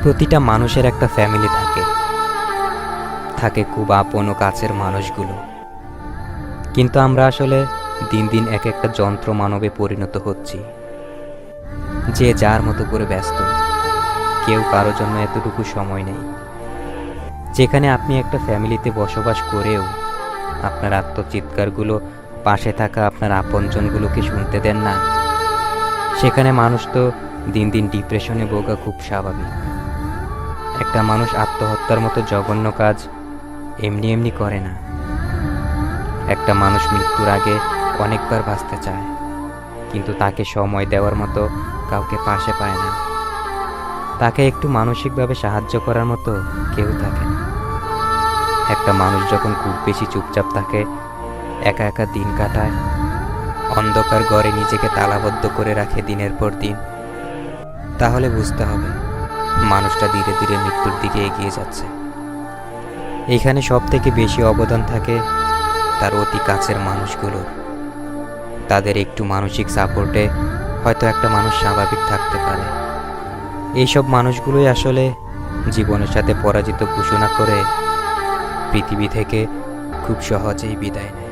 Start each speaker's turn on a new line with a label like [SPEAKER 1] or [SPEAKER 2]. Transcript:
[SPEAKER 1] প্রতিটা মানুষের একটা ফ্যামিলি থাকে, থাকে খুব আপন ও কাছের মানুষগুলো। কিন্তু আমরা আসলে দিন দিন এক একটা যন্ত্র মানবে পরিণত হচ্ছি, যে যার মতো করে ব্যস্ত। কেউ কারো জন্য এতটুকু সময় নেই। যেখানে আপনি একটা ফ্যামিলিতে বসবাস করেও আপনার আত্মচিৎকারগুলো পাশে থাকা আপনার আপনজনগুলোকে শুনতে দেন না, সেখানে মানুষ তো দিন দিন ডিপ্রেশনে ভোগা খুব স্বাভাবিক। একটা মানুষ আত্মহত্যার মতো জঘন্য কাজ এমনি এমনি করে না। একটা মানুষ মৃত্যুর আগে অনেকবার বাঁচতে চায়, কিন্তু তাকে সময় দেওয়ার মতো কাউকে পাশে পায় না। তাকে একটু মানসিকভাবে সাহায্য করার মতো কেউ থাকে না। একটা মানুষ যখন খুব বেশি চুপচাপ থাকে, একা একা দিন কাটায়, অন্ধকার ঘরে নিজেকে তালাবদ্ধ করে রাখে দিনের পর দিন, তাহলে বুঝতে হবে মানুষটা ধীরে ধীরে মৃত্যুর দিকে এগিয়ে যাচ্ছে। এখানে সব থেকে বেশি অবদান থাকে তার অতি কাছের মানুষগুলোর। তাদের একটু মানসিক সাপোর্টে হয়তো একটা মানুষ স্বাভাবিক থাকতে পারে। এইসব মানুষগুলোই আসলে জীবনের সাথে পরাজিত ঘোষণা করে পৃথিবী থেকে খুব সহজেই বিদায় নেয়।